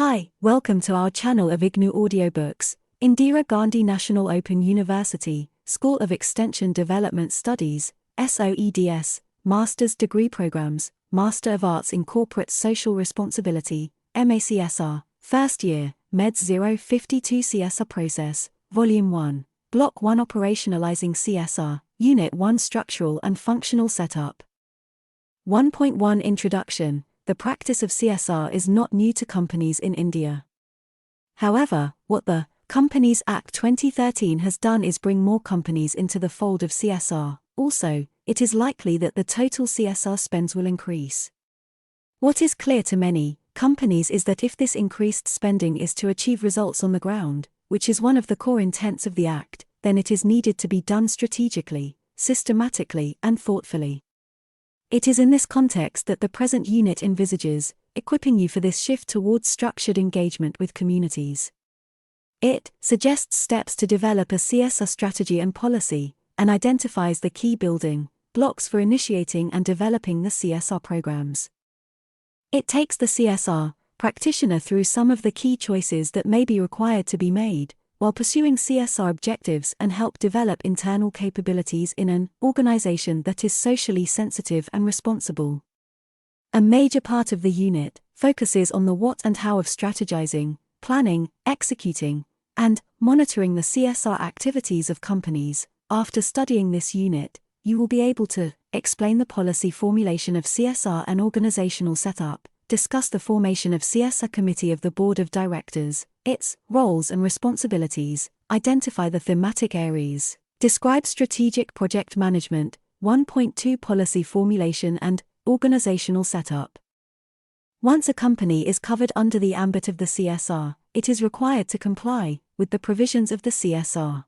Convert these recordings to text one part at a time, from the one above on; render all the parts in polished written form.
Hi, welcome to our channel of IGNOU audiobooks. Indira Gandhi National Open University, School of Extension Development Studies, SOEDS, Master's Degree Programs, Master of Arts in Corporate Social Responsibility, MACSR, First Year, Meds 052 CSR Process, Volume 1, Block-1 Operationalizing CSR, Unit-1 Structural and Functional Setup. 1.1 Introduction. The practice of CSR is not new to companies in India. However, what the Companies Act 2013 has done is bring more companies into the fold of CSR. Also, it is likely that the total CSR spends will increase. What is clear to many companies is that if this increased spending is to achieve results on the ground, which is one of the core intents of the Act, then it is needed to be done strategically, systematically, and thoughtfully. It is in this context that the present unit envisages equipping you for this shift towards structured engagement with communities. It suggests steps to develop a CSR strategy and policy, and identifies the key building blocks for initiating and developing the CSR programs. It takes the CSR practitioner through some of the key choices that may be required to be made, while pursuing CSR objectives and help develop internal capabilities in an organization that is socially sensitive and responsible. A major part of the unit focuses on the what and how of strategizing, planning, executing, and monitoring the CSR activities of companies. After studying this unit, you will be able to explain the policy formulation of CSR and organizational setup, discuss the formation of CSR Committee of the Board of Directors, its roles and responsibilities, identify the thematic areas, describe strategic project management, 1.2 policy formulation and organizational setup. Once a company is covered under the ambit of the CSR, it is required to comply with the provisions of the CSR.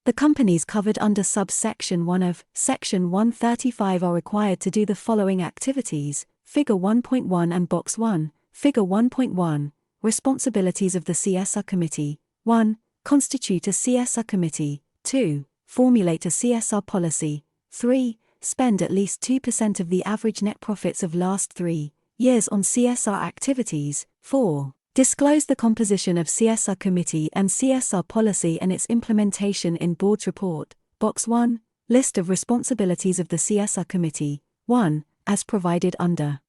The companies covered under subsection 1 of Section 135 are required to do the following activities: Figure 1.1 and Box 1, Figure 1.1, Responsibilities of the CSR Committee. 1. Constitute a CSR Committee. 2. Formulate a CSR policy. 3. Spend at least 2% of the average net profits of last 3 years on CSR activities. 4. Disclose the composition of CSR Committee and CSR policy and its implementation in Board's report. Box 1. List of responsibilities of the CSR Committee. 1. As provided under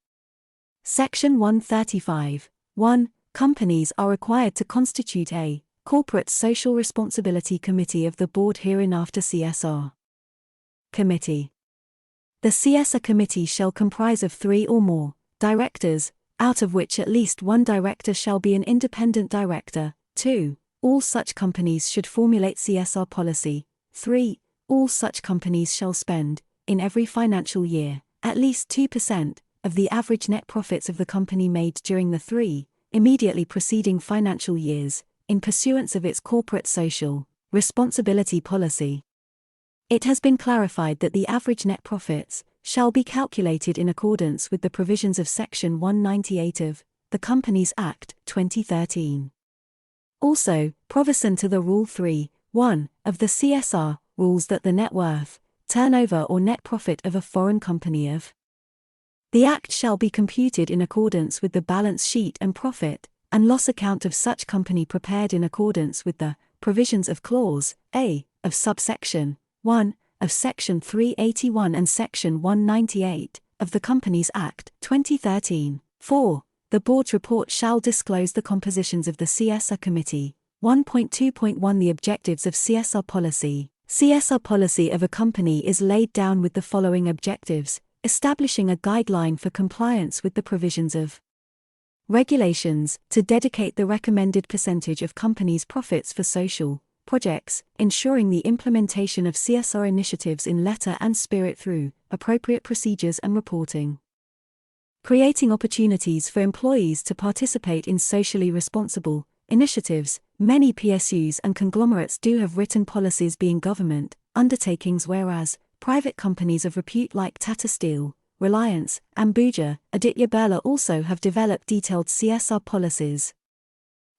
Section 135. 1. Companies are required to constitute a Corporate Social Responsibility Committee of the Board hereinafter CSR Committee. The CSR Committee shall comprise of 3 or more directors, out of which at least 1 director shall be an independent director. 2. All such companies should formulate CSR policy. 3. All such companies shall spend, in every financial year, at least 2% of the average net profits of the company made during the 3 immediately preceding financial years, in pursuance of its corporate social responsibility policy. It has been clarified that the average net profits shall be calculated in accordance with the provisions of Section 198 of the Companies Act 2013. Also, provision to the Rule 3.1 of the CSR rules that the net worth, turnover or net profit of a foreign company of the Act shall be computed in accordance with the balance sheet and profit and loss account of such company prepared in accordance with the provisions of Clause A of subsection 1 of Section 381 and Section 198 of the Companies Act 2013. 4. The Board's report shall disclose the compositions of the CSR Committee. 1.2.1 The objectives of CSR policy. CSR policy of a company is laid down with the following objectives: establishing a guideline for compliance with the provisions of regulations, to dedicate the recommended percentage of companies' profits for social projects, ensuring the implementation of CSR initiatives in letter and spirit through appropriate procedures and reporting. Creating opportunities for employees to participate in socially responsible initiatives. Many PSUs and conglomerates do have written policies being government undertakings, whereas private companies of repute like Tata Steel, Reliance, Ambuja, Aditya Birla also have developed detailed CSR policies.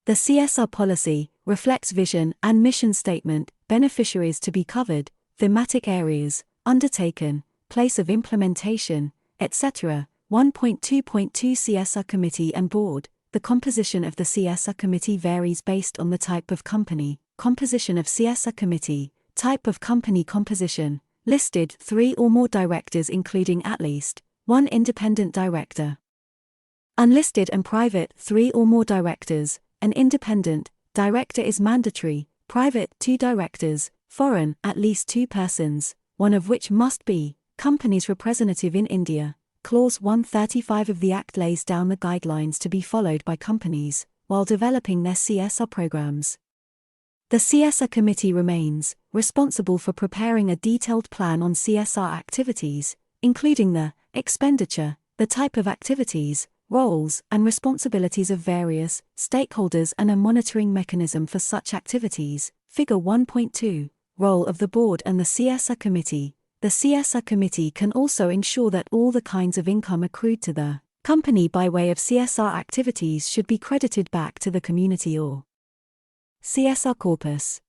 The CSR policy reflects vision and mission statement, beneficiaries to be covered, thematic areas, undertaken, place of implementation, etc. 1.2.2 CSR Committee and Board, the composition of the CSR committee varies based on the type of company. Composition of CSR committee, type of company composition, listed 3 or more directors including at least 1 independent director. Unlisted and private 3 or more directors, an independent director is mandatory, private 2 directors, foreign at least 2 persons, one of which must be company's representative in India. Clause 135 of the Act lays down the guidelines to be followed by companies while developing their CSR programs. The CSR committee remains responsible for preparing a detailed plan on CSR activities, including the expenditure, the type of activities, roles and responsibilities of various stakeholders and a monitoring mechanism for such activities. Figure 1.2, Role of the Board and the CSR Committee. The CSR Committee can also ensure that all the kinds of income accrued to the company by way of CSR activities should be credited back to the community or CSR corpus.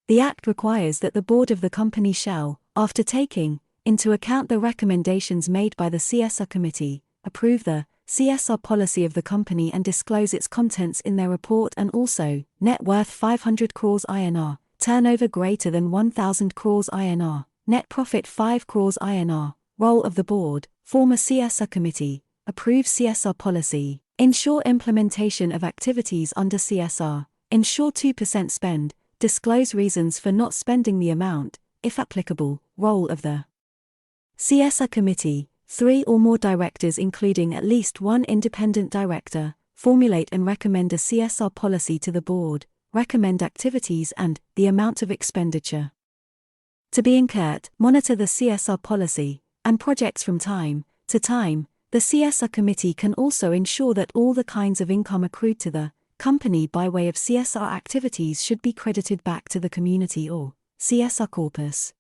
The Act requires that the board of the company shall, after taking into account the recommendations made by the CSR Committee, approve the CSR policy of the company and disclose its contents in their report, and also net worth 500 crores INR, turnover greater than 1,000 crores INR, net profit 5 crores INR. Role of the board: form a CSR committee, approve CSR policy, ensure implementation of activities under CSR, ensure 2% spend, disclose reasons for not spending the amount, if applicable. Role of the CSR committee: 3 or more directors including at least 1 independent director, formulate and recommend a CSR policy to the board, recommend activities and the amount of expenditure to be incurred, monitor the CSR policy and projects from time to time. The CSR committee can also ensure that all the kinds of income accrued to the company by way of CSR activities should be credited back to the community or CSR corpus.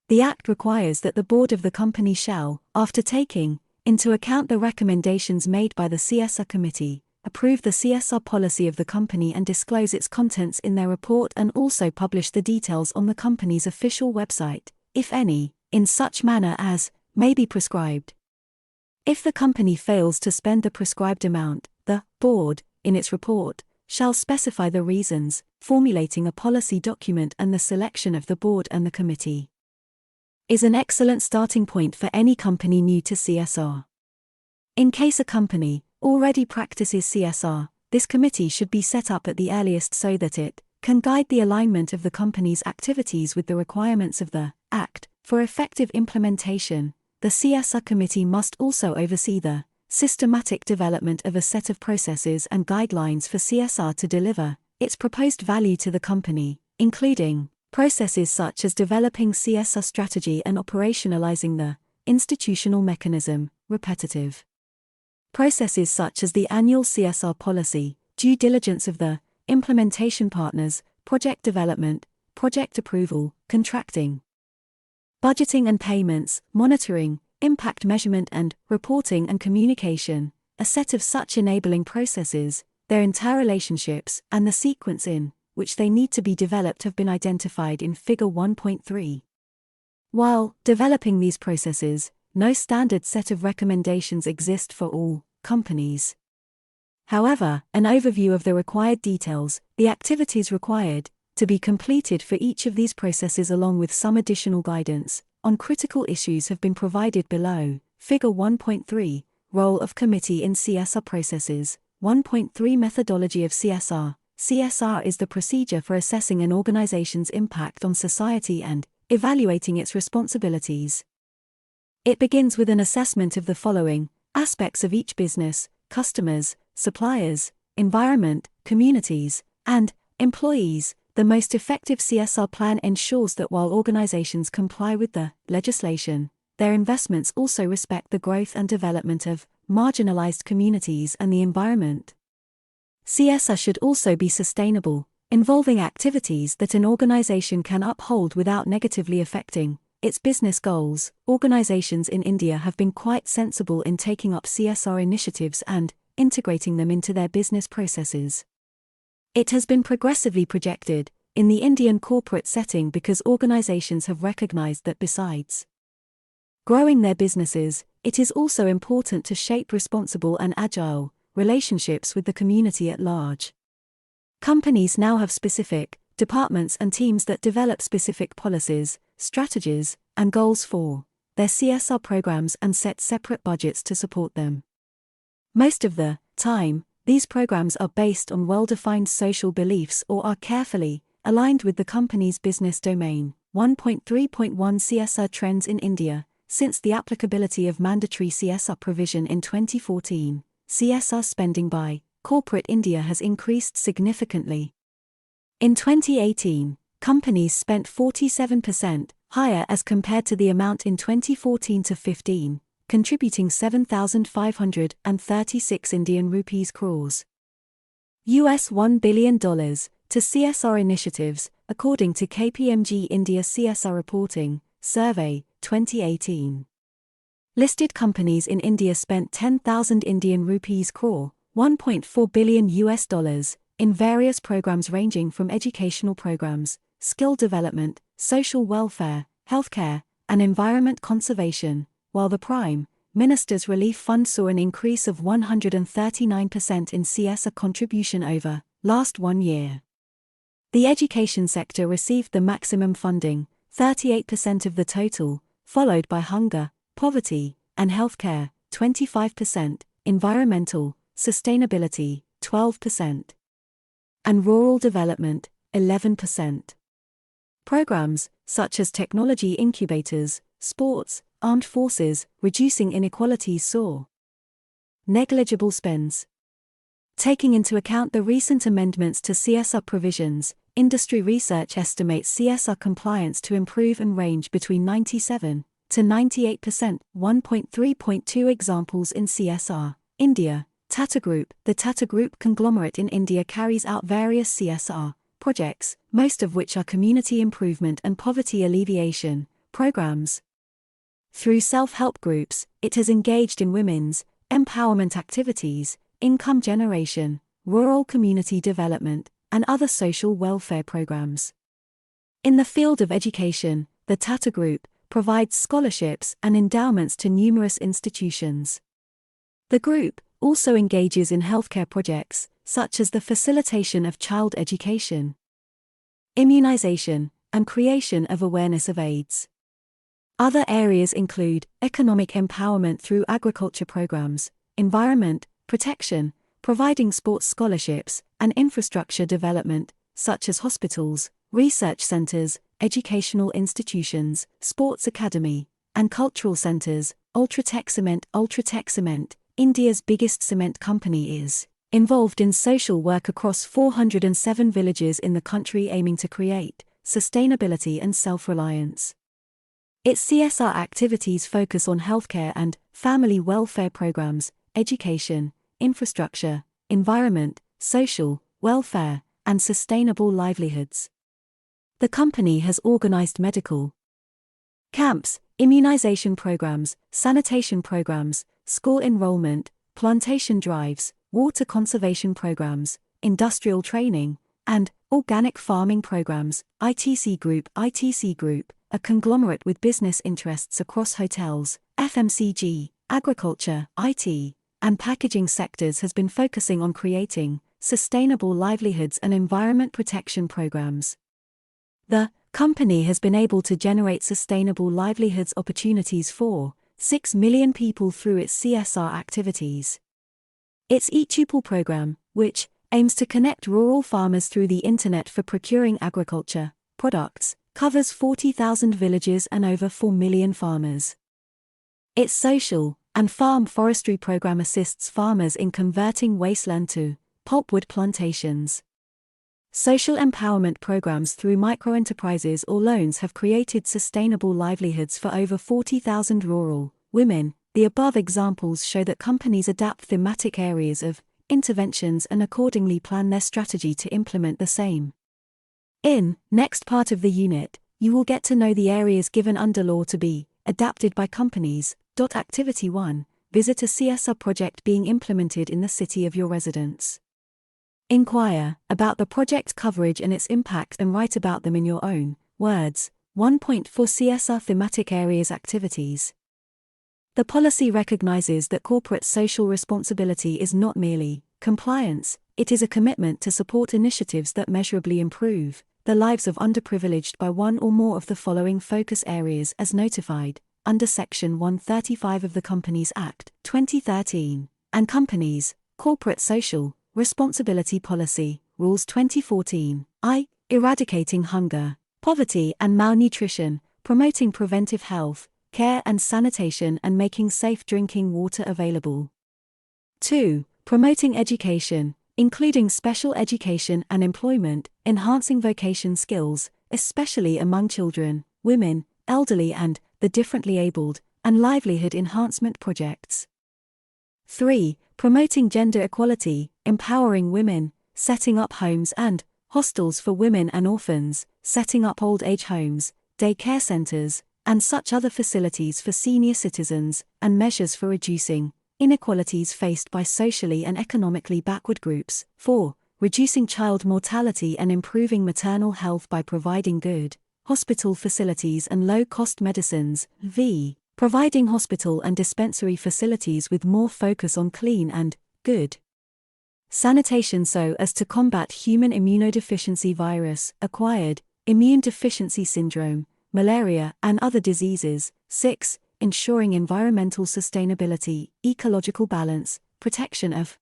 The Act requires that the board of the company shall, after taking into account the recommendations made by the CSR committee, approve the CSR policy of the company and disclose its contents in their report, and also publish the details on the company's official website, if any, in such manner as may be prescribed. If the company fails to spend the prescribed amount, the board, in its report, shall specify the reasons, formulating a policy document, and the selection of the board and the committee is an excellent starting point for any company new to CSR. In case a company already practices CSR, this committee should be set up at the earliest so that it can guide the alignment of the company's activities with the requirements of the Act. For effective implementation, the CSR committee must also oversee the systematic development of a set of processes and guidelines for CSR to deliver its proposed value to the company, including processes such as developing CSR strategy and operationalizing the institutional mechanism. Repetitive processes such as the annual CSR policy, due diligence of the implementation partners, project development, project approval, contracting, budgeting and payments, monitoring, impact measurement and reporting and communication. A set of such enabling processes, their interrelationships, and the sequence in which they need to be developed have been identified in Figure 1.3. While developing these processes, no standard set of recommendations exist for all companies. However, an overview of the required details, the activities required to be completed for each of these processes, along with some additional guidance on critical issues, have been provided below. Figure 1.3, Role of Committee in CSR Processes. 1.3 Methodology of CSR. CSR is the procedure for assessing an organization's impact on society and evaluating its responsibilities. It begins with an assessment of the following aspects of each business: customers, suppliers, environment, communities, and employees. The most effective CSR plan ensures that while organizations comply with the legislation, their investments also respect the growth and development of marginalized communities and the environment. CSR should also be sustainable, involving activities that an organization can uphold without negatively affecting its business goals. Organizations in India have been quite sensible in taking up CSR initiatives and integrating them into their business processes. It has been progressively projected in the Indian corporate setting because organizations have recognized that besides growing their businesses, it is also important to shape responsible and agile relationships with the community at large. Companies now have specific departments and teams that develop specific policies, strategies, and goals for their CSR programs and set separate budgets to support them. Most of the time, these programs are based on well-defined social beliefs or are carefully aligned with the company's business domain. 1.3.1 CSR trends in India. Since the applicability of mandatory CSR provision in 2014, CSR spending by corporate India has increased significantly. In 2018, companies spent 47% higher as compared to the amount in 2014-15, contributing 7,536 Indian rupees crores. $1 billion to CSR initiatives, according to KPMG India CSR Reporting Survey 2018. Listed companies in India spent 10,000 Indian rupees crore, $1.4 billion in various programs ranging from educational programs, skill development, social welfare, healthcare, and environment conservation, while the Prime Minister's Relief Fund saw an increase of 139% in CSR contribution over last 1 year. The education sector received the maximum funding, 38% of the total, followed by hunger, poverty, and healthcare, 25%, environmental, sustainability, 12%, and rural development, 11%. Programs, such as technology incubators, sports, armed forces, reducing inequalities saw negligible spends. Taking into account the recent amendments to CSR provisions, industry research estimates CSR compliance to improve and range between 97 to 98%. 1.3.2 Examples in CSR. India. Tata Group. The Tata Group conglomerate in India carries out various CSR projects, most of which are community improvement and poverty alleviation programs. Through self-help groups, it has engaged in women's empowerment activities, income generation, rural community development, and other social welfare programs. In the field of education, the Tata Group provides scholarships and endowments to numerous institutions. The group also engages in healthcare projects, such as the facilitation of child education, immunization, and creation of awareness of AIDS. Other areas include economic empowerment through agriculture programs, environment protection, providing sports scholarships, and infrastructure development, such as hospitals, research centers, educational institutions, sports academy, and cultural centers. Ultratech Cement, India's biggest cement company, is involved in social work across 407 villages in the country, aiming to create sustainability and self-reliance. Its CSR activities focus on healthcare and family welfare programs, education, infrastructure, environment, social welfare, and sustainable livelihoods. The company has organized medical camps, immunization programs, sanitation programs, school enrollment, plantation drives, water conservation programs, industrial training, and organic farming programs. ITC Group, a conglomerate with business interests across hotels, FMCG, agriculture, IT, and packaging sectors, has been focusing on creating sustainable livelihoods and environment protection programs. The company has been able to generate sustainable livelihoods opportunities for 6 million people through its CSR activities. Its eTupul program, which aims to connect rural farmers through the internet for procuring agriculture products, covers 40,000 villages and over 4 million farmers. Its social and farm forestry program assists farmers in converting wasteland to pulpwood plantations. Social empowerment programs through microenterprises or loans have created sustainable livelihoods for over 40,000 rural women. The above examples show that companies adapt thematic areas of interventions and accordingly plan their strategy to implement the same. In next part of the unit, you will get to know the areas given under law to be adapted by companies. Activity 1. Visit a CSR project being implemented in the city of your residence. Inquire about the project coverage and its impact and write about them in your own words. 1.4 CSR thematic areas activities. The policy recognizes that corporate social responsibility is not merely compliance, it is a commitment to support initiatives that measurably improve the lives of underprivileged by one or more of the following focus areas as notified under Section 135 of the Companies Act, 2013, and Companies, Corporate Social Responsibility Policy, Rules 2014, eradicating hunger, poverty and malnutrition, promoting preventive health, care and sanitation and making safe drinking water available. 2. Promoting education, including special education and employment, enhancing vocation skills, especially among children, women, elderly and the differently abled, and livelihood enhancement projects. 3. Promoting gender equality, empowering women, setting up homes and hostels for women and orphans, setting up old age homes, day care centers, and such other facilities for senior citizens, and measures for reducing inequalities faced by socially and economically backward groups. 4. Reducing child mortality and improving maternal health by providing good hospital facilities and low-cost medicines. Providing hospital and dispensary facilities with more focus on clean and good sanitation so as to combat human immunodeficiency virus, acquired immune deficiency syndrome, malaria, and other diseases. 6. Ensuring environmental sustainability, ecological balance, protection of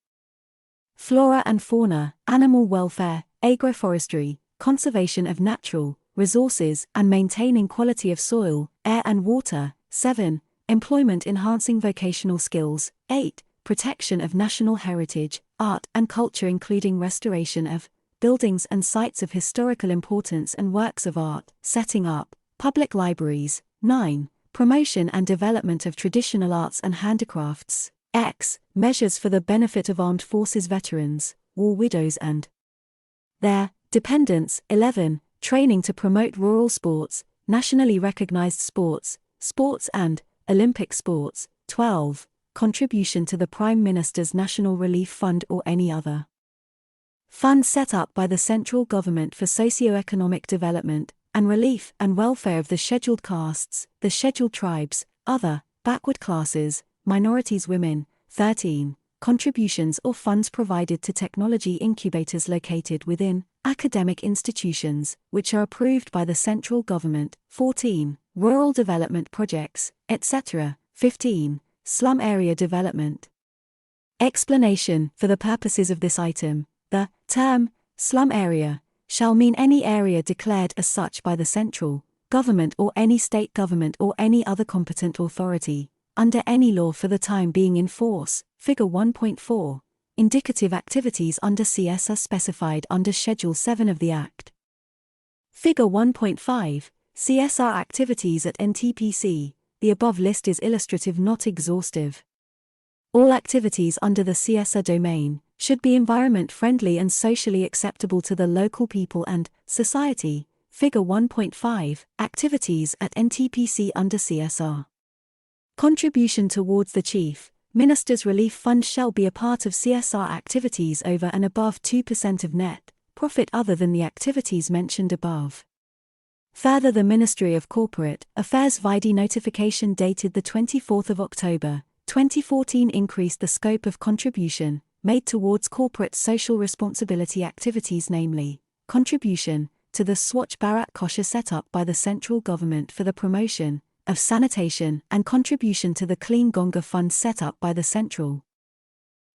flora and fauna, animal welfare, agroforestry, conservation of natural resources, and maintaining quality of soil, air and water. 7. Employment enhancing vocational skills. 8. Protection of national heritage, art and culture including restoration of buildings and sites of historical importance and works of art, setting up public libraries. 9. Promotion and development of traditional arts and handicrafts. Measures for the benefit of armed forces veterans, war widows and their dependents. 11. Training to promote rural sports, nationally recognized sports, sports and Olympic sports. 12. Contribution to the Prime Minister's National Relief Fund or any other fund set up by the central government for socio-economic development and relief and welfare of the scheduled castes, the scheduled tribes, other backward classes, minorities, women. 13. Contributions or funds provided to technology incubators located within academic institutions, which are approved by the central government. 14. Rural development projects, etc. 15. Slum area development. Explanation: for the purposes of this item, the term slum area shall mean any area declared as such by the central government or any state government or any other competent authority, under any law for the time being in force. Figure 1.4. Indicative activities under CSR specified under Schedule 7 of the Act. Figure 1.5. CSR activities at NTPC. The above list is illustrative, not exhaustive. All activities under the CSR domain should be environment-friendly and socially acceptable to the local people and society. Figure 1.5. Activities at NTPC under CSR. Contribution towards the Chief Minister's Relief Fund shall be a part of CSR activities over and above 2% of net profit other than the activities mentioned above. Further, the Ministry of Corporate Affairs vide notification dated the 24th of October, 2014 increased the scope of contribution made towards corporate social responsibility activities, namely, contribution to the Swachh Bharat Kosher set up by the central government for the promotion of sanitation and contribution to the Clean Ganga Fund set up by the central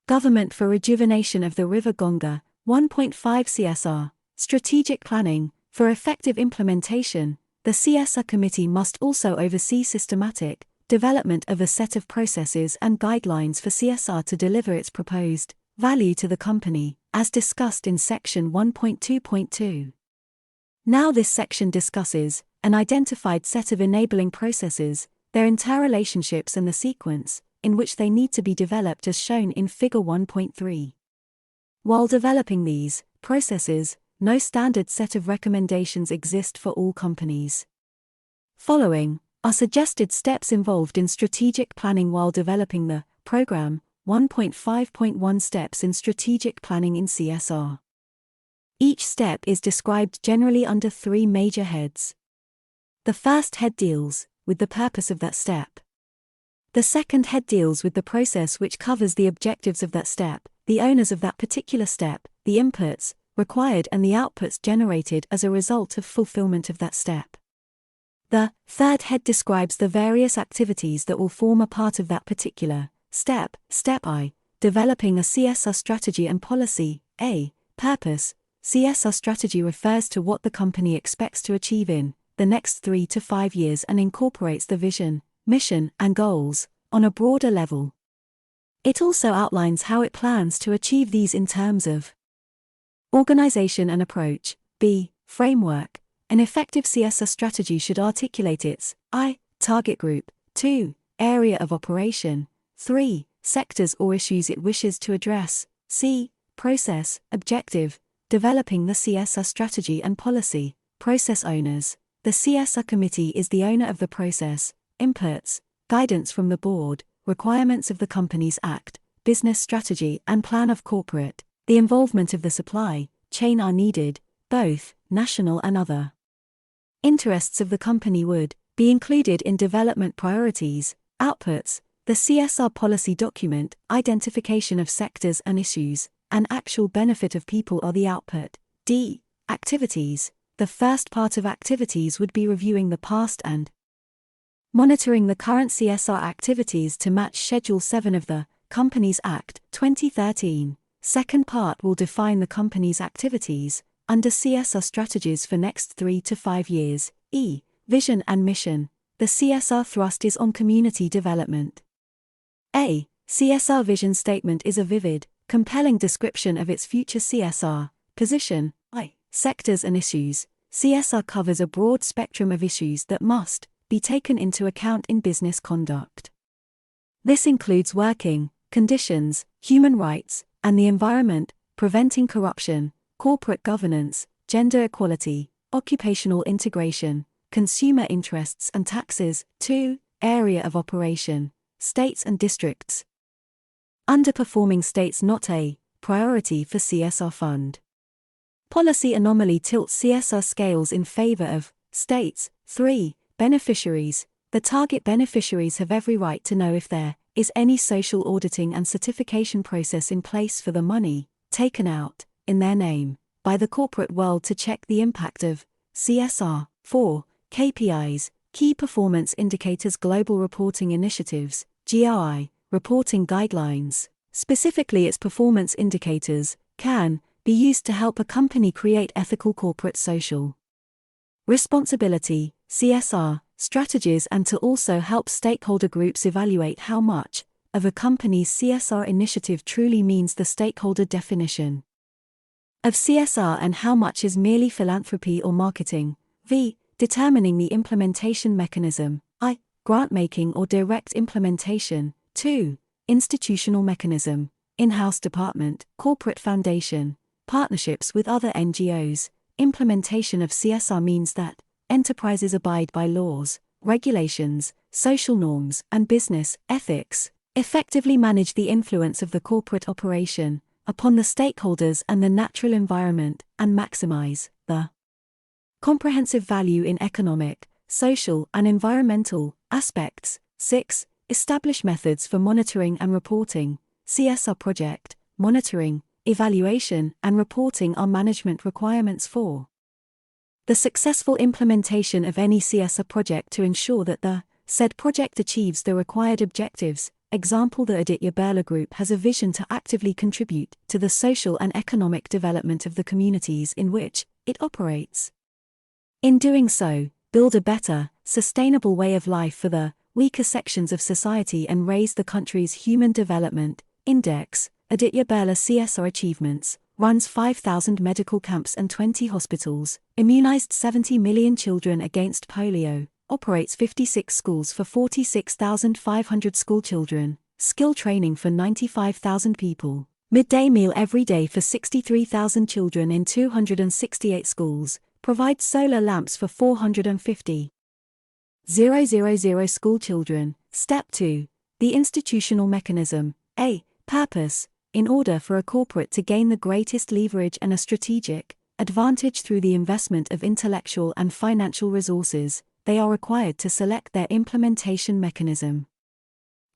government for rejuvenation of the river Ganga. 1.5 CSR, strategic planning. For effective implementation, the CSR Committee must also oversee systematic development of a set of processes and guidelines for CSR to deliver its proposed value to the company, as discussed in Section 1.2.2. Now this section discusses an identified set of enabling processes, their interrelationships and the sequence in which they need to be developed as shown in Figure 1.3. While developing these processes, no standard set of recommendations exist for all companies. Following are suggested steps involved in strategic planning while developing the program. 1.5.1 Steps in strategic planning in CSR. Each step is described generally under 3 major heads. The first head deals with the purpose of that step. The second head deals with the process, which covers the objectives of that step, the owners of that particular step, the inputs required and the outputs generated as a result of fulfillment of that step. The third head describes the various activities that will form a part of that particular step. Step I. Developing a CSR strategy and policy. A. Purpose. CSR strategy refers to what the company expects to achieve in the next 3 to 5 years and incorporates the vision, mission, and goals on a broader level. It also outlines how it plans to achieve these in terms of organization and approach. B. Framework. An effective CSR strategy should articulate its I. Target group, 2. Area of operation, 3. Sectors or issues it wishes to address, C. Process, objective. Developing the CSR strategy and policy. Process owners. The CSR committee is the owner of the process. Inputs, guidance from the board, requirements of the Companies Act, business strategy and plan of corporate. The involvement of the supply chain are needed, both national and other. Interests of the company would be included in development priorities. Outputs, the CSR policy document, identification of sectors and issues, and actual benefit of people are the output. D. Activities. The first part of activities would be reviewing the past and monitoring the current CSR activities to match Schedule 7 of the Companies Act, 2013. Second part will define the company's activities under CSR strategies for next 3 to 5 years. E. Vision and mission. The CSR thrust is on community development. A. CSR vision statement is a vivid, compelling description of its future CSR position. I. Sectors and issues. CSR covers a broad spectrum of issues that must be taken into account in business conduct. This includes working conditions, human rights, and the environment, preventing corruption, corporate governance, gender equality, occupational integration, consumer interests and taxes. 2. Area of operation. States and districts. Underperforming states not a priority for CSR fund. Policy anomaly tilts CSR scales in favor of states. 3. Beneficiaries. The target beneficiaries have every right to know if there is any social auditing and certification process in place for the money taken out in their name by the corporate world to check the impact of CSR. 4. KPIs, Key Performance Indicators. Global Reporting Initiatives, GRI, reporting guidelines, specifically its performance indicators, can be used to help a company create ethical corporate social responsibility, CSR, strategies and to also help stakeholder groups evaluate how much of a company's CSR initiative truly means the stakeholder definition of CSR and how much is merely philanthropy or marketing. V. Determining the implementation mechanism. I. Grant-making or direct implementation. 2. Institutional mechanism. In-house department, corporate foundation, partnerships with other NGOs. Implementation of CSR means that enterprises abide by laws, regulations, social norms, and business ethics, effectively manage the influence of the corporate operation upon the stakeholders and the natural environment, and maximize the comprehensive value in economic, social, and environmental aspects. 6. Establish methods for monitoring and reporting. CSR project, monitoring, evaluation, and reporting are management requirements for the successful implementation of any CSR project to ensure that the said project achieves the required objectives. Example: the Aditya Birla Group has a vision to actively contribute to the social and economic development of the communities in which it operates. In doing so, build a better, sustainable way of life for the weaker sections of society and raise the country's Human Development Index. Aditya Birla CSR achievements: runs 5,000 medical camps and 20 hospitals, immunized 70 million children against polio, operates 56 schools for 46,500 school children, skill training for 95,000 people, midday meal every day for 63,000 children in 268 schools, provides solar lamps for 450,000 school children. Step 2. The institutional mechanism. A. Purpose. In order for a corporate to gain the greatest leverage and a strategic advantage through the investment of intellectual and financial resources, they are required to select their implementation mechanism.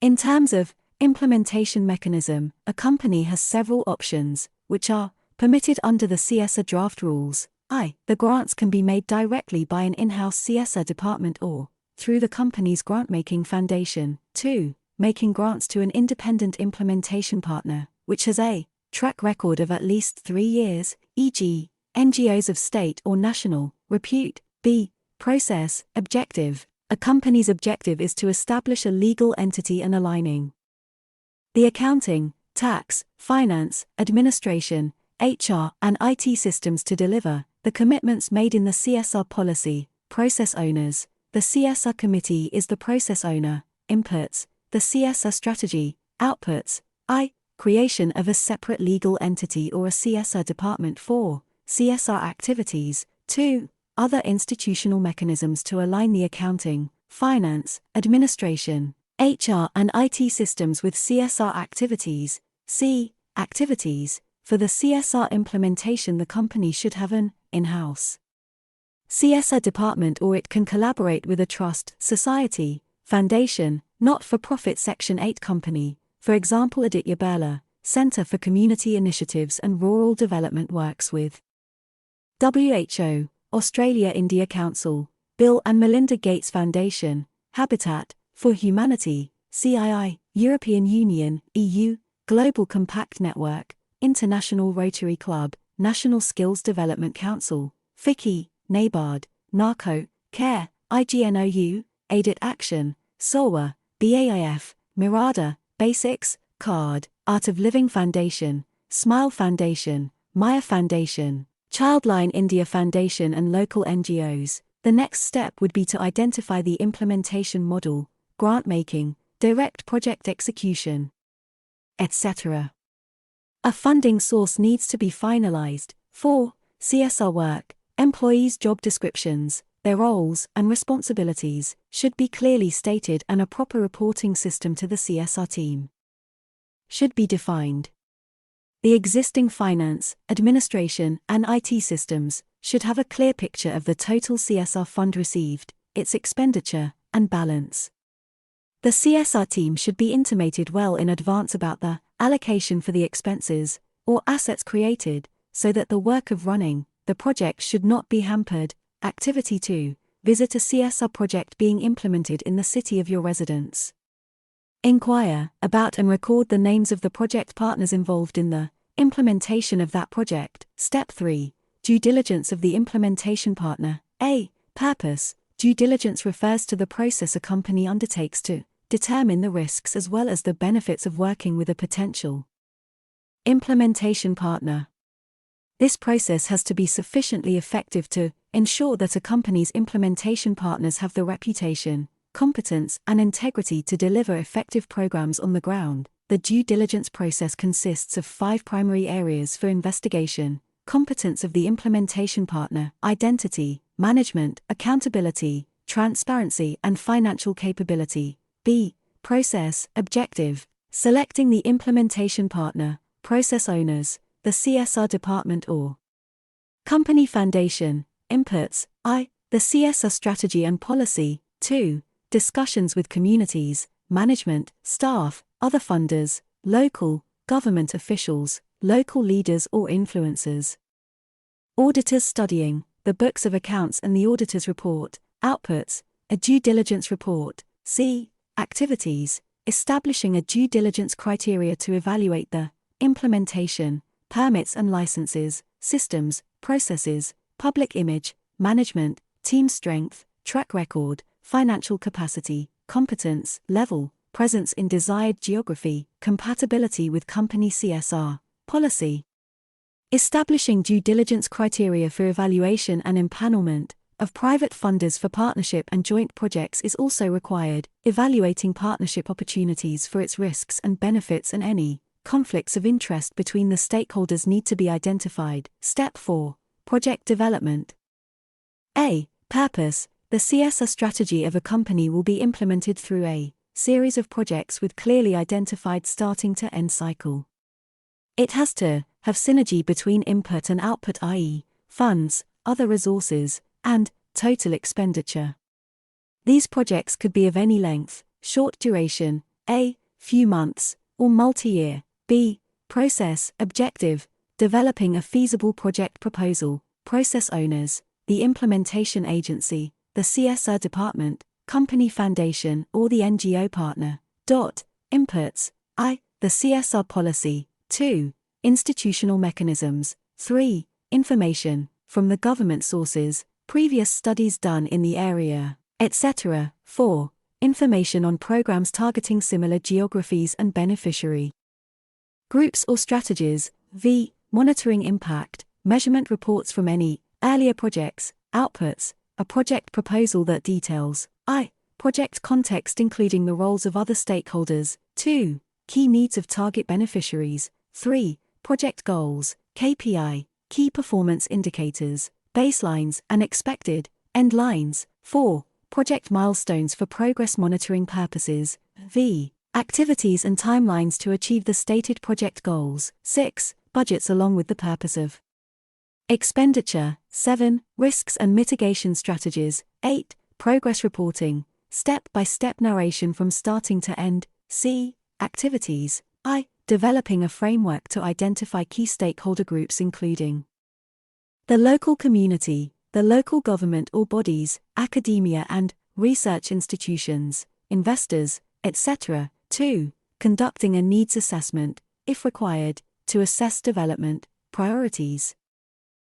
In terms of implementation mechanism, a company has several options, which are permitted under the CSR draft rules. The grants can be made directly by an in-house CSR department or through the company's grant-making foundation. 2. Making grants to an independent implementation partner, which has a track record of at least 3 years, e.g., NGOs of state or national repute. B. Process objective. A company's objective is to establish a legal entity and aligning the accounting, tax, finance, administration, HR, and IT systems to deliver the commitments made in the CSR policy. Process owners. The CSR committee is the process owner. Inputs. The CSR strategy. Outputs. Creation of a separate legal entity or a CSR department. 4. CSR activities. 2. Other institutional mechanisms to align the accounting, finance, administration, HR, and IT systems with CSR activities. C. Activities. For the CSR implementation, the company should have an in-house CSR department, or it can collaborate with a trust, society, foundation, not-for-profit Section 8 company, for example Aditya Birla, Center for Community Initiatives and Rural Development works with WHO, Australia India Council, Bill and Melinda Gates Foundation, Habitat for Humanity, CII, European Union, EU, Global Compact Network, International Rotary Club, National Skills Development Council, FICCI, NABARD, NARCO, CARE, IGNOU, Aidit Action, SOWA, BAIF, Mirada, Basics, CARD, Art of Living Foundation, Smile Foundation, Maya Foundation, Childline India Foundation, and local NGOs. The next step would be to identify the implementation model, grant making, direct project execution, etc. A funding source needs to be finalized. 4. CSR work. Employees' job descriptions, their roles and responsibilities should be clearly stated, and a proper reporting system to the CSR team should be defined. The existing finance, administration, and IT systems should have a clear picture of the total CSR fund received, its expenditure, and balance. The CSR team should be intimated well in advance about the allocation for the expenses or assets created, so that the work of running the project should not be hampered. Activity 2. Visit a CSR project being implemented in the city of your residence. Inquire about and record the names of the project partners involved in the implementation of that project. Step 3. Due diligence of the implementation partner. A. Purpose. Due diligence refers to the process a company undertakes to determine the risks as well as the benefits of working with a potential implementation partner. This process has to be sufficiently effective to ensure that a company's implementation partners have the reputation, competence, and integrity to deliver effective programs on the ground. The due diligence process consists of 5 primary areas for investigation: competence of the implementation partner, identity, management, accountability, transparency, and financial capability. B. Process objective. Selecting the implementation partner, process owners, the CSR department or company foundation. Inputs. The CSR strategy and policy. 2. Discussions with communities, management, staff, other funders, local government officials, local leaders or influencers. Auditors studying the books of accounts and the auditor's report. Outputs. A due diligence report. C. Activities. Establishing a due diligence criteria to evaluate the implementation, permits and licenses, systems, processes, public image, management, team strength, track record, financial capacity, competence level, presence in desired geography, compatibility with company CSR policy. Establishing due diligence criteria for evaluation and empanelment of private funders for partnership and joint projects is also required. Evaluating partnership opportunities for its risks and benefits and any conflicts of interest between the stakeholders need to be identified. Step 4. Project development. A. Purpose. The CSR strategy of a company will be implemented through a series of projects with clearly identified starting to end cycle. It has to have synergy between input and output, i.e., funds, other resources, and total expenditure. These projects could be of any length, short duration, A. Few months, or multi-year. B. Process, objective, developing a feasible project proposal, process owners, the implementation agency, the CSR department, company foundation or the NGO partner. Inputs. I. The CSR policy. 2. Institutional mechanisms. 3. Information, from the government sources, previous studies done in the area, etc. 4. Information on programs targeting similar geographies and beneficiary groups or strategies. V. Monitoring impact, measurement reports from any earlier projects. Outputs. A project proposal that details I. Project context including the roles of other stakeholders. 2. Key needs of target beneficiaries. 3. Project goals, KPI, key performance indicators, baselines and expected end lines. 4. Project milestones for progress monitoring purposes. V. Activities and timelines to achieve the stated project goals. 6. Budgets along with the purpose of expenditure. 7. Risks and mitigation strategies. 8. Progress reporting, step-by-step narration from starting to end. C. Activities. I. Developing a framework to identify key stakeholder groups including the local community, the local government or bodies, academia and research institutions, investors, etc. 2. Conducting a needs assessment, if required, to assess development priorities.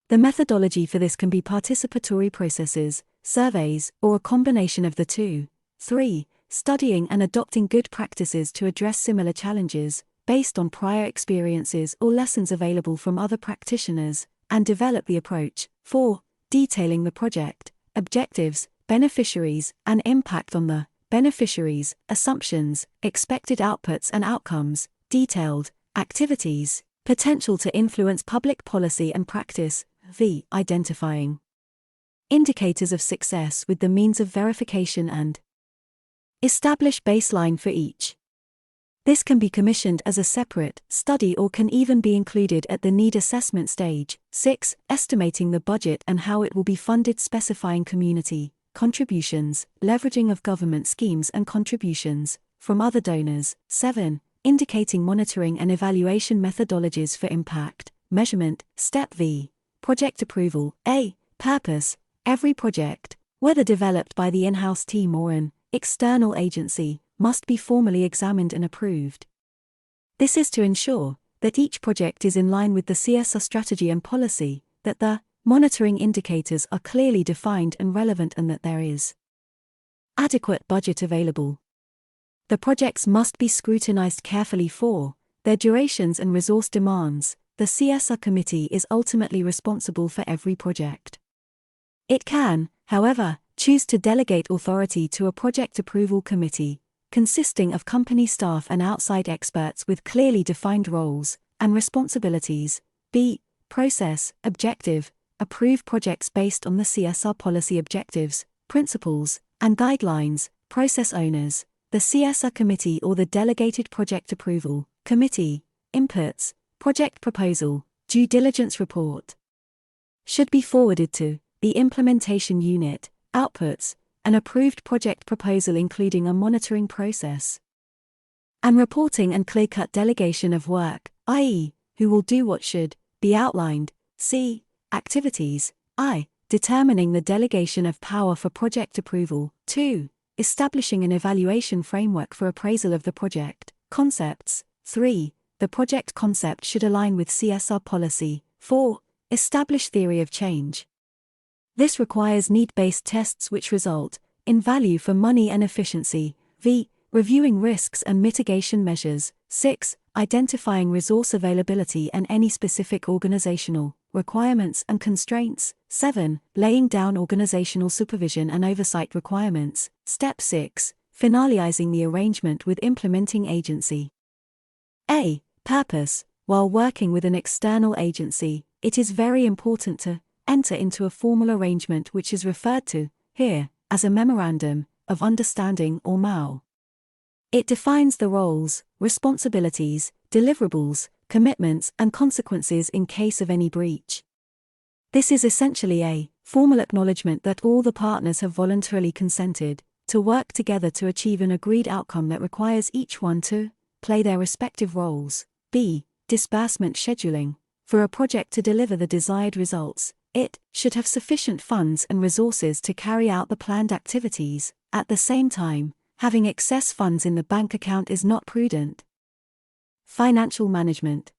The methodology for this can be participatory processes, surveys, or a combination of the two. 3. Studying and adopting good practices to address similar challenges, based on prior experiences or lessons available from other practitioners, and develop the approach. 4. Detailing the project, objectives, beneficiaries, and impact on the beneficiaries, assumptions, expected outputs and outcomes, detailed activities, potential to influence public policy and practice. V. Identifying indicators of success with the means of verification and establish baseline for each. This can be commissioned as a separate study or can even be included at the need assessment stage. 6. Estimating the budget and how it will be funded, specifying community contributions, leveraging of government schemes and contributions from other donors. 7. Indicating monitoring and evaluation methodologies for impact measurement. Step V. Project approval. A. Purpose. Every project, whether developed by the in-house team or an external agency, must be formally examined and approved. This is to ensure that each project is in line with the CSR strategy and policy, that the monitoring indicators are clearly defined and relevant, and that there is adequate budget available. The projects must be scrutinized carefully for their durations and resource demands. The CSR committee is ultimately responsible for every project. It can, however, choose to delegate authority to a project approval committee, consisting of company staff and outside experts with clearly defined roles and responsibilities. B. Process, objective, approve projects based on the CSR policy objectives, principles, and guidelines. Process owners, the CSR committee or the delegated project approval committee. Inputs, project proposal, due diligence report should be forwarded to the implementation unit. Outputs, an approved project proposal including a monitoring process and reporting and clear-cut delegation of work, i.e., who will do what should be outlined. C. Activities. I. Determining the delegation of power for project approval. 2. Establishing an evaluation framework for appraisal of the project concepts. 3. The project concept should align with CSR policy. 4. Establish theory of change. This requires need-based tests which result in value for money and efficiency. V. Reviewing risks and mitigation measures. 6. Identifying resource availability and any specific organizational requirements and constraints. 7. Laying down organizational supervision and oversight requirements. Step 6. Finalizing the arrangement with implementing agency. A. Purpose. While working with an external agency, it is very important to enter into a formal arrangement which is referred to, here, as a Memorandum of Understanding or MOU. It defines the roles, responsibilities, deliverables, commitments and consequences in case of any breach. This is essentially a formal acknowledgement that all the partners have voluntarily consented to work together to achieve an agreed outcome that requires each one to play their respective roles. B. Disbursement scheduling. For a project to deliver the desired results, it should have sufficient funds and resources to carry out the planned activities. At the same time, having excess funds in the bank account is not prudent. Financial management.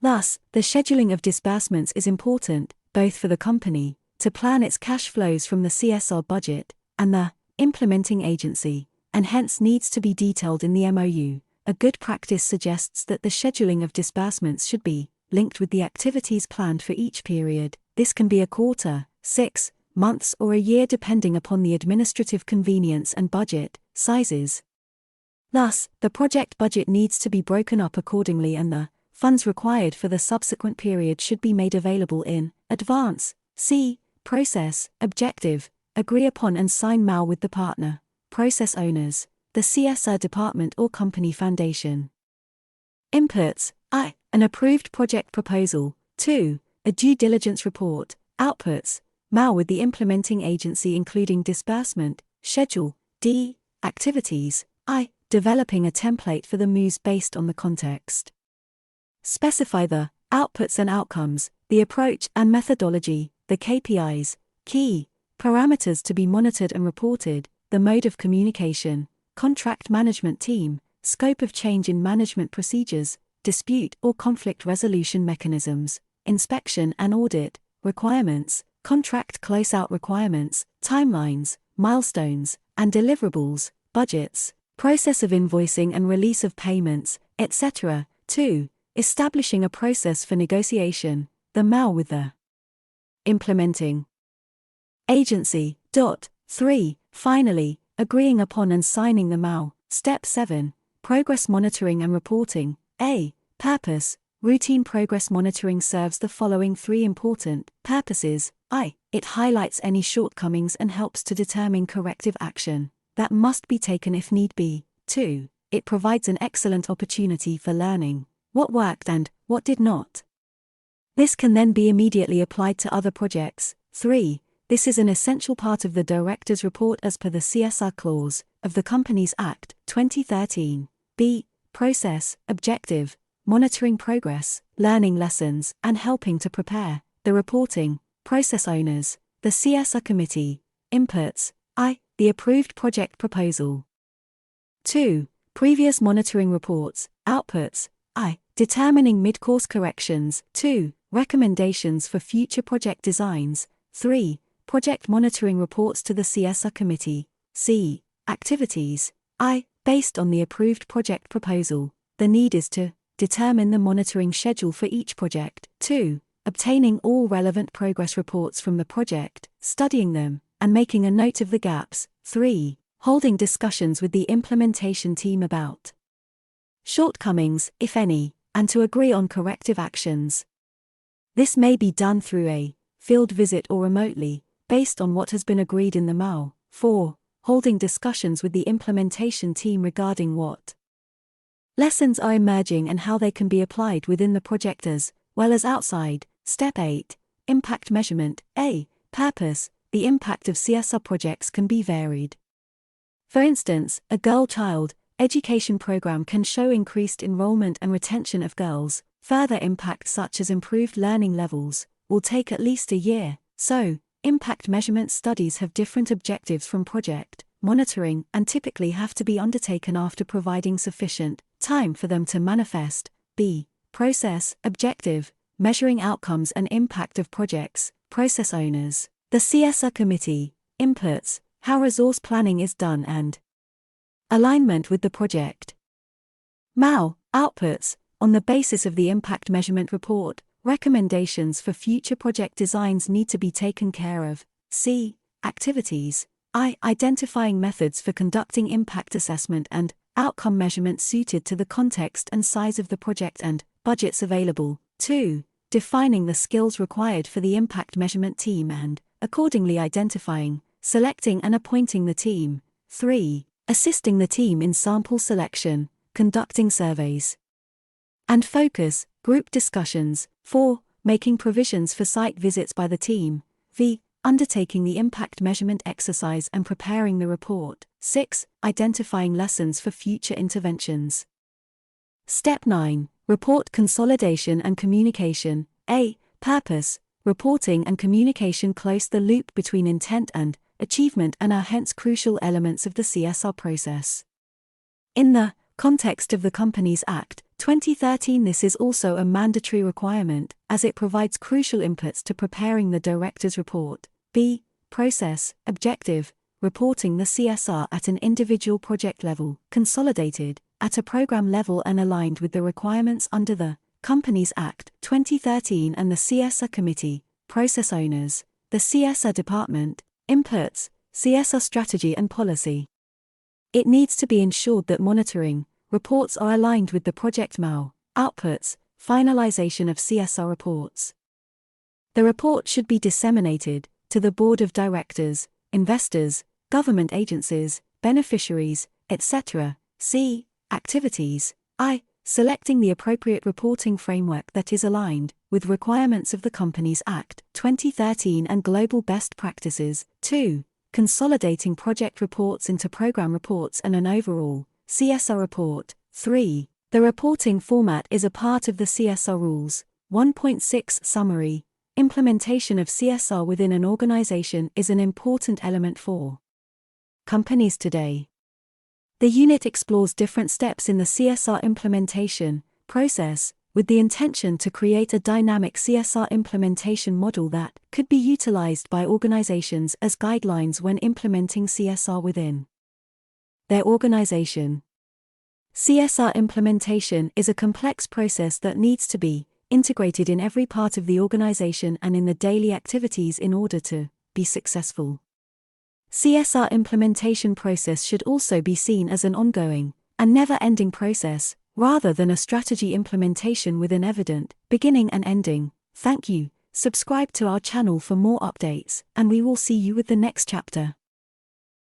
Thus, the scheduling of disbursements is important, both for the company, to plan its cash flows from the CSR budget, and the implementing agency, and hence needs to be detailed in the MOU. A good practice suggests that the scheduling of disbursements should be linked with the activities planned for each period. This can be a quarter, 6 months, or a year depending upon the administrative convenience and budget sizes. Thus, the project budget needs to be broken up accordingly and the funds required for the subsequent period should be made available in advance. C. Process, objective, agree upon and sign MAU with the partner, process owners, the CSR department or company foundation. Inputs: I. An approved project proposal. 2. A due diligence report. Outputs: MAU with the implementing agency including disbursement schedule. D. Activities: I. Developing a template for the MOUs based on the context. Specify the outputs and outcomes, the approach and methodology, the KPIs, key parameters to be monitored and reported, the mode of communication, contract management team, scope of change in management procedures, dispute or conflict resolution mechanisms, inspection and audit, requirements, contract closeout requirements, timelines, milestones, and deliverables, budgets, process of invoicing and release of payments, etc. 2. Establishing a process for negotiation, the MAU with the implementing agency. 3. Finally, agreeing upon and signing the MAU. Step 7. Progress monitoring and reporting. A. Purpose. Routine progress monitoring serves the following 3 important purposes. I. It highlights any shortcomings and helps to determine corrective action that must be taken if need be. 2. It provides an excellent opportunity for learning what worked and what did not. This can then be immediately applied to other projects. 3. This is an essential part of the Director's Report as per the CSR clause of the Companies Act, 2013. B. Process, objective, monitoring progress, learning lessons, and helping to prepare the reporting process owners, the CSR committee. Inputs: I. The approved project proposal. 2. Previous monitoring reports. Outputs: I. Determining mid-course corrections. 2. Recommendations for future project designs. 3. Project monitoring reports to the CSR committee. C. Activities: I. Based on the approved project proposal, the need is to determine the monitoring schedule for each project. 2. Obtaining all relevant progress reports from the project, studying them, and making a note of the gaps. 3. Holding discussions with the implementation team about shortcomings, if any, and to agree on corrective actions. This may be done through a field visit or remotely, based on what has been agreed in the MAU. 4. Holding discussions with the implementation team regarding what lessons are emerging and how they can be applied within the project as well as outside. Step 8. Impact measurement. A. Purpose. The impact of CSR projects can be varied. For instance, a girl child education program can show increased enrollment and retention of girls. Further impact such as improved learning levels will take at least a year. So, impact measurement studies have different objectives from project monitoring and typically have to be undertaken after providing sufficient time for them to manifest. B. Process, objective, measuring outcomes and impact of projects, process owners, the CSR committee. Inputs: how resource planning is done and alignment with the project. MAU. Outputs: on the basis of the impact measurement report, recommendations for future project designs need to be taken care of. C. Activities: I. Identifying methods for conducting impact assessment and outcome measurement suited to the context and size of the project and budgets available. 2. Defining the skills required for the impact measurement team and, accordingly, identifying, selecting and appointing the team. 3. Assisting the team in sample selection, conducting surveys and focus group discussions. 4. Making provisions for site visits by the team. V. undertaking the impact measurement exercise and preparing the report. 6. Identifying lessons for future interventions. Step 9. Report consolidation and communication. A. Purpose. Reporting and communication close the loop between intent and achievement and are hence crucial elements of the CSR process. In the context of the Companies Act, 2013, this is also a mandatory requirement, as it provides crucial inputs to preparing the Director's report. B. Process, objective, reporting the CSR at an individual project level, consolidated, at a program level and aligned with the requirements under the Companies Act, 2013 and the CSR Committee, process owners, the CSR Department, inputs, CSR strategy and policy. It needs to be ensured that monitoring, reports are aligned with the project MAU, outputs, finalization of CSR reports. The report should be disseminated to the Board of Directors, investors, government agencies, beneficiaries, etc. C. Activities. I. Selecting the appropriate reporting framework that is aligned with requirements of the Companies Act, 2013 and global best practices. 2. Consolidating project reports into program reports and an overall CSR report. 3. The reporting format is a part of the CSR rules. 1.6 Summary. Implementation of CSR within an organization is an important element for companies today. The unit explores different steps in the CSR implementation process, with the intention to create a dynamic CSR implementation model that could be utilized by organizations as guidelines when implementing CSR within their organization. CSR implementation is a complex process that needs to be integrated in every part of the organization and in the daily activities in order to be successful. CSR implementation process should also be seen as an ongoing and never-ending process, rather than a strategy implementation with an evident beginning and ending. Thank you. Subscribe to our channel for more updates, and we will see you with the next chapter.